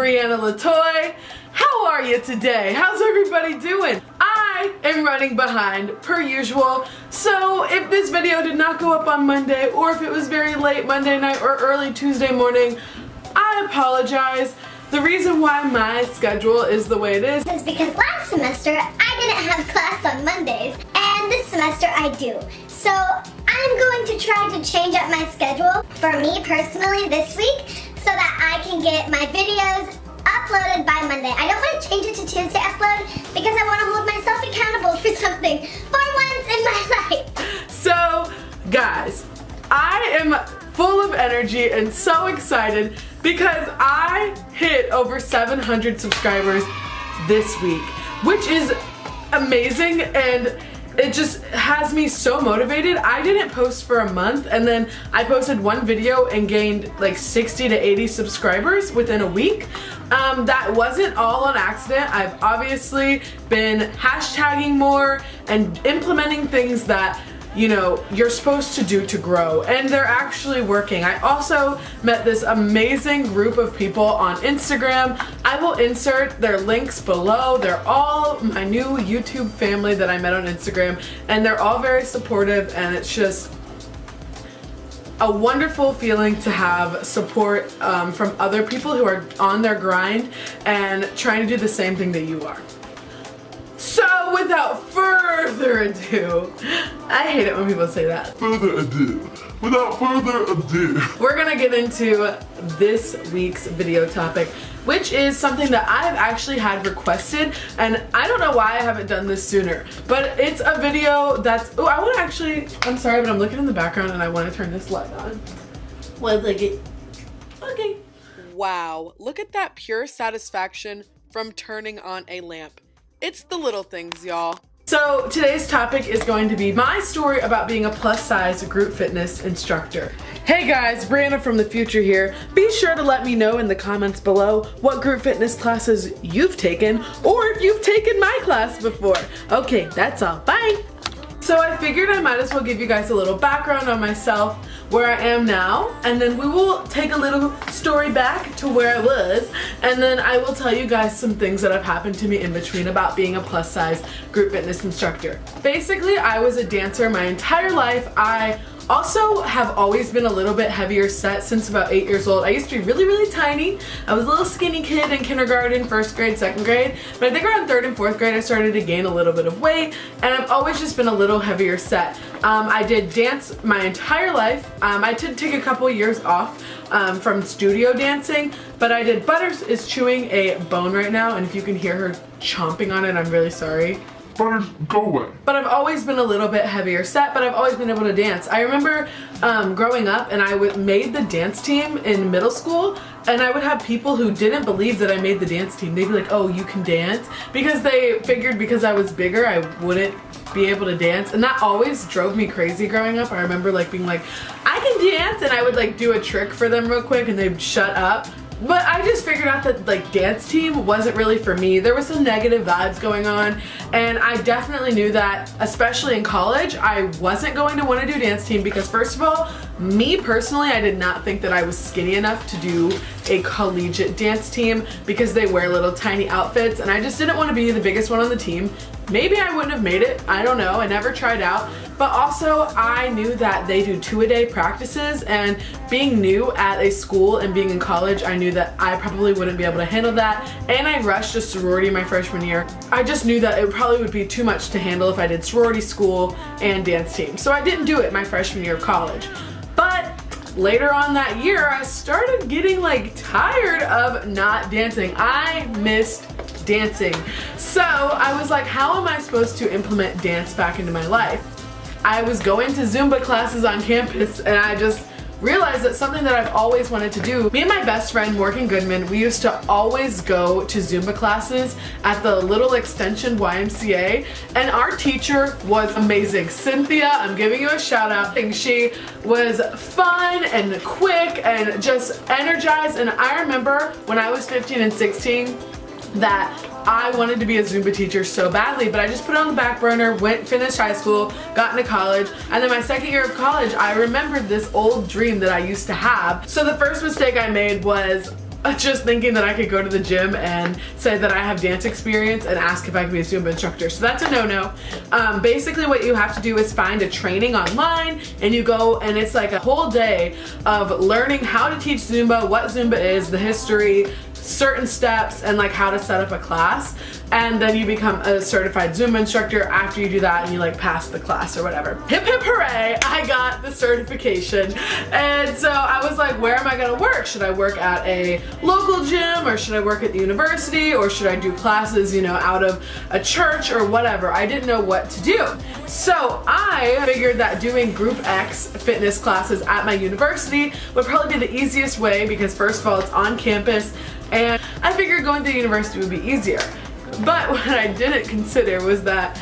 Brianna Latoy. How are you today? How's everybody doing? I am running behind per usual, so if this video did not go up on Monday, or if it was very late Monday night or early Tuesday morning, I apologize. The reason why my schedule is the way it is because last semester I didn't have class on Mondays, and this semester I do. So I'm going to try to change up my schedule for me personally this week so that I can get my videos uploaded by Monday. I don't want to change it to Tuesday upload because I want to hold myself accountable for something for once in my life. So, guys, I am full of energy and so excited because I hit over 700 subscribers this week, which is amazing, and it just has me so motivated. I didn't post for a month, and then I posted one video and gained like 60 to 80 subscribers within a week. That wasn't all on accident. I've obviously been hashtagging more and implementing things that, you know, you're supposed to do to grow, and they're actually working. I also met this amazing group of people on Instagram. I will insert their links below. They're all my new YouTube family that I met on Instagram, and they're all very supportive, and it's just a wonderful feeling to have support from other people who are on their grind and trying to do the same thing that you are. So without further ado, I hate it when people say that. Without further ado, we're gonna get into this week's video topic, which is something that I've actually had requested, and I don't know why I haven't done this sooner, but it's a video that's, oh, I want to actually, I'm sorry, but I'm looking in the background and I want to turn this light on. Well, like it, okay. Wow, look at that pure satisfaction from turning on a lamp. It's the little things, y'all. So today's topic is going to be my story about being a plus-size group fitness instructor. Hey guys, Brianna from the future here. Be sure to let me know in the comments below what group fitness classes you've taken, or if you've taken my class before. Okay, that's all. Bye! So I figured I might as well give you guys a little background on myself, where I am now, and then we will take a little story back to where I was, and then I will tell you guys some things that have happened to me in between about being a plus-size group fitness instructor. Basically, I was a dancer my entire life. I also have always been a little bit heavier set since about 8 years old. I used to be really, really tiny. I was a little skinny kid in kindergarten, first grade, second grade, but I think around third and fourth grade I started to gain a little bit of weight, and I've always just been a little heavier set. I did dance my entire life. I did take a couple years off from studio dancing, but I did. Butters is chewing a bone right now, and if you can hear her chomping on it, I'm really sorry. Butters, go away. But I've always been a little bit heavier set, but I've always been able to dance. I remember growing up, and I made the dance team in middle school, and I would have people who didn't believe that I made the dance team. They'd be like, oh, you can dance? Because they figured because I was bigger, I wouldn't be able to dance, and that always drove me crazy growing up. I remember like being like, I can dance, and I would like do a trick for them real quick, and they'd shut up. But I just figured out that like dance team wasn't really for me. There was some negative vibes going on, and I definitely knew that, especially in college, I wasn't going to want to do dance team because, first of all, me personally, I did not think that I was skinny enough to do a collegiate dance team because they wear little tiny outfits, and I just didn't want to be the biggest one on the team. Maybe I wouldn't have made it, I don't know, I never tried out. But also, I knew that they do 2-a-day practices, and being new at a school and being in college, I knew that I probably wouldn't be able to handle that, and I rushed a sorority my freshman year. I just knew that it probably would be too much to handle if I did sorority school and dance team. So I didn't do it my freshman year of college. But later on that year, I started getting like tired of not dancing. I missed dancing. So I was like, how am I supposed to implement dance back into my life? I was going to Zumba classes on campus, and I just realized that something that I've always wanted to do. Me and my best friend, Morgan Goodman, we used to always go to Zumba classes at the Little Extension YMCA, and our teacher was amazing. Cynthia, I'm giving you a shout out. And she was fun and quick and just energized, and I remember when I was 15 and 16 that I wanted to be a Zumba teacher so badly, but I just put it on the back burner, finished high school, got into college, and then my second year of college, I remembered this old dream that I used to have. So the first mistake I made was just thinking that I could go to the gym and say that I have dance experience and ask if I can be a Zumba instructor. So that's a no-no. Basically what you have to do is find a training online, and you go, and it's like a whole day of learning how to teach Zumba, what Zumba is, the history, certain steps, and like how to set up a class. And then you become a certified Zumba instructor after you do that, and you like pass the class or whatever. Hip hip hooray, I got the certification. And so I was like, where am I gonna work? Should I work at a local gym, or should I work at the university, or should I do classes, you know, out of a church or whatever? I didn't know what to do. So I figured that doing Group X fitness classes at my university would probably be the easiest way, because first of all, it's on campus, and I figured going to the university would be easier. But what I didn't consider was that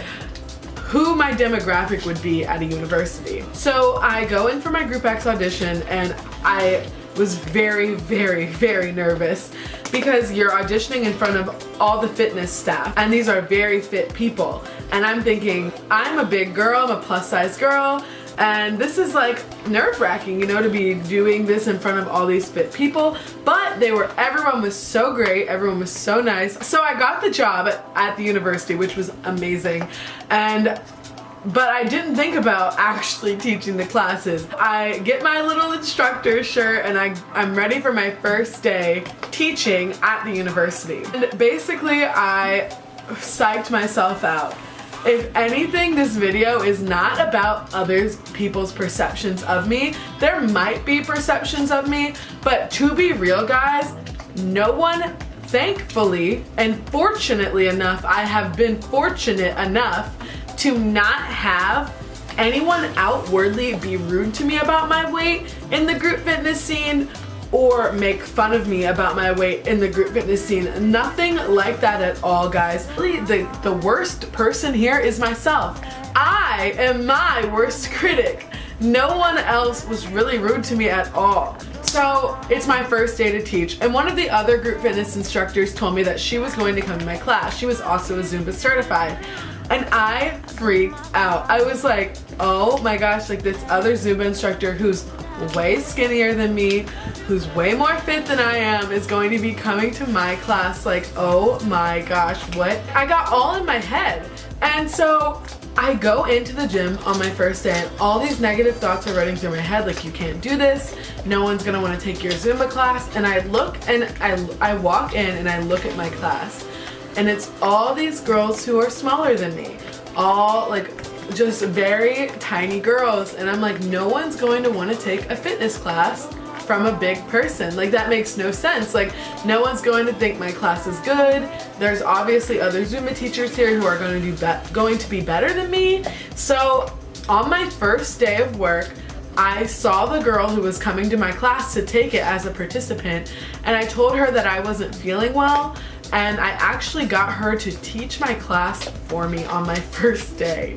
who my demographic would be at a university. So I go in for my Group X audition, and I was very, very, very nervous because you're auditioning in front of all the fitness staff, and these are very fit people. And I'm thinking, I'm a big girl, I'm a plus size girl, and this is like nerve-wracking, you know, to be doing this in front of all these fit people. But everyone was so great, everyone was so nice. So I got the job at the university, which was amazing. But I didn't think about actually teaching the classes. I get my little instructor shirt, and I'm ready for my first day teaching at the university. And basically I psyched myself out. If anything, this video is not about other people's perceptions of me. There might be perceptions of me, but to be real, guys, no one, thankfully and fortunately enough, I have been fortunate enough to not have anyone outwardly be rude to me about my weight in the group fitness scene, or make fun of me about my weight in the group fitness scene. Nothing like that at all, guys. Really, the worst person here is myself. I am my worst critic. No one else was really rude to me at all. So it's my first day to teach, and one of the other group fitness instructors told me that she was going to come to my class. She was also a Zumba certified. And I freaked out. I was like, oh my gosh, like this other Zumba instructor who's way skinnier than me, who's way more fit than I am, is going to be coming to my class. Like, oh my gosh, what? I got all in my head. And so I go into the gym on my first day, and all these negative thoughts are running through my head, like, you can't do this, no one's gonna want to take your Zumba class. And I look, and I walk in and I look at my class, and it's all these girls who are smaller than me, all like just very tiny girls. And I'm like, no one's going to want to take a fitness class from a big person. Like, that makes no sense. Like, no one's going to think my class is good. There's obviously other Zumba teachers here who are going to be better than me. So on my first day of work, I saw the girl who was coming to my class to take it as a participant, and I told her that I wasn't feeling well, and I actually got her to teach my class for me on my first day.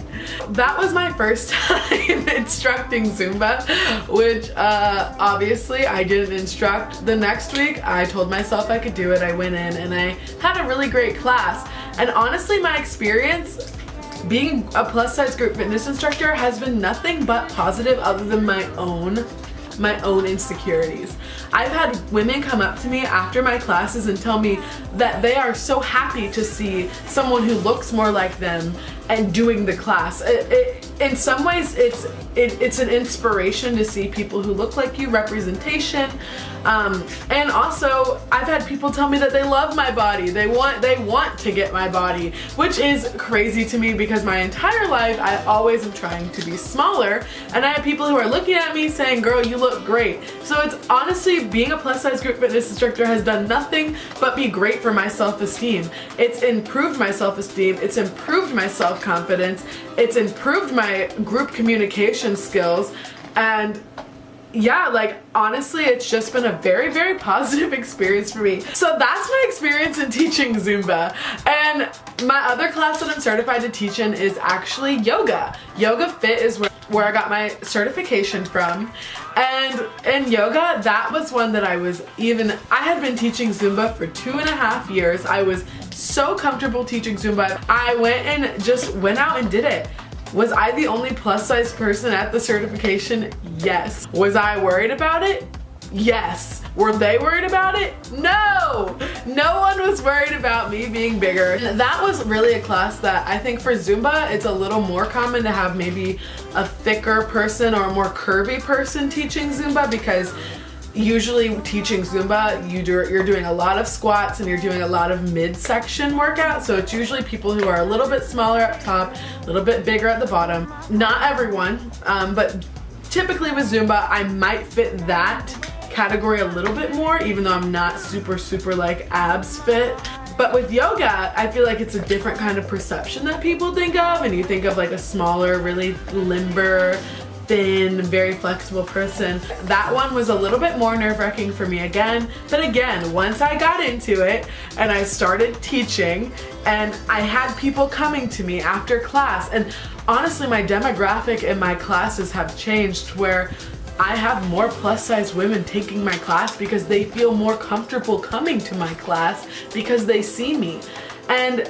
That was my first time instructing Zumba, which obviously I didn't instruct the next week. I told myself I could do it. I went in and I had a really great class. And honestly, my experience being a plus size group fitness instructor has been nothing but positive, other than my own insecurities. I've had women come up to me after my classes and tell me that they are so happy to see someone who looks more like them and doing the class. In some ways, it's an inspiration to see people who look like you, representation. And also, I've had people tell me that they love my body. They want to get my body, which is crazy to me, because my entire life I always am trying to be smaller, and I have people who are looking at me saying, girl, you look great. So it's honestly, being a plus size group fitness instructor has done nothing but be great for my self-esteem. It's improved my self-esteem, it's improved my self-confidence, it's improved my group communication skills, and yeah, like, honestly, it's just been a very, very positive experience for me. So that's my experience in teaching Zumba. And my other class that I'm certified to teach in is actually yoga. Yoga Fit is where I got my certification from. And in yoga, that was one that I had been teaching Zumba for 2.5 years. I was so comfortable teaching Zumba. I went out and did it. Was I the only plus size person at the certification? Yes. Was I worried about it? Yes. Were they worried about it? No! No one was worried about me being bigger. That was really a class that I think for Zumba, it's a little more common to have maybe a thicker person or a more curvy person teaching Zumba, because usually teaching Zumba, you're doing a lot of squats and you're doing a lot of midsection workout. So it's usually people who are a little bit smaller up top, a little bit bigger at the bottom. Not everyone, but typically with Zumba, I might fit that category a little bit more, even though I'm not super like abs fit. But with yoga, I feel like it's a different kind of perception that people think of, and you think of like a smaller, really limber, thin, very flexible person. That one was a little bit more nerve-wracking for me again. But again, once I got into it and I started teaching and I had people coming to me after class, and honestly my demographic in my classes have changed where I have more plus size women taking my class because they feel more comfortable coming to my class because they see me. And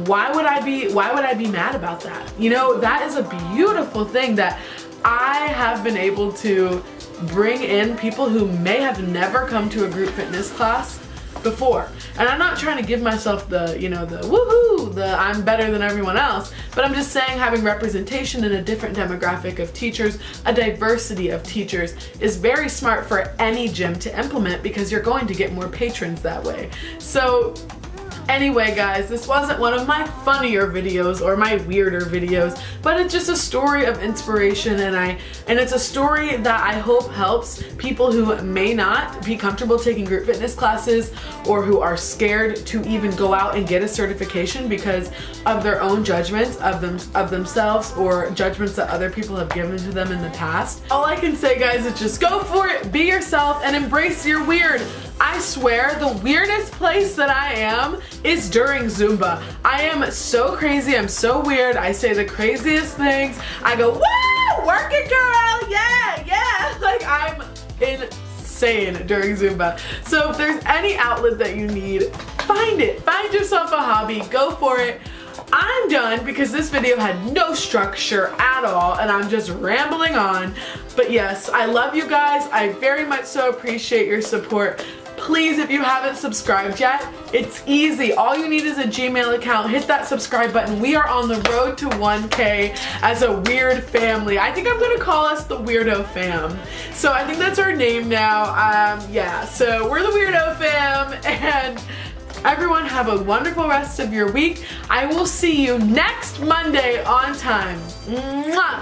why would I be mad about that? You know, that is a beautiful thing that I have been able to bring in people who may have never come to a group fitness class before. And I'm not trying to give myself the, you know, the woohoo, the I'm better than everyone else, but I'm just saying having representation in a different demographic of teachers, a diversity of teachers, is very smart for any gym to implement because you're going to get more patrons that way. So anyway guys, this wasn't one of my funnier videos or my weirder videos, but it's just a story of inspiration, and it's a story that I hope helps people who may not be comfortable taking group fitness classes or who are scared to even go out and get a certification because of their own judgments of themselves or judgments that other people have given to them in the past. All I can say guys is just go for it, be yourself, and embrace your weird. I swear the weirdest place that I am is during Zumba. I am so crazy, I'm so weird, I say the craziest things. I go, woo, work it girl, yeah, like I'm insane during Zumba. So if there's any outlet that you need, find it. Find yourself a hobby, go for it. I'm done because this video had no structure at all and I'm just rambling on. But yes, I love you guys. I very much so appreciate your support. Please, if you haven't subscribed yet, it's easy. All you need is a Gmail account. Hit that subscribe button. We are on the road to 1K as a weird family. I think I'm gonna call us the Weirdo Fam. So I think that's our name now. Yeah, so we're the Weirdo Fam, and everyone have a wonderful rest of your week. I will see you next Monday on time. Mwah!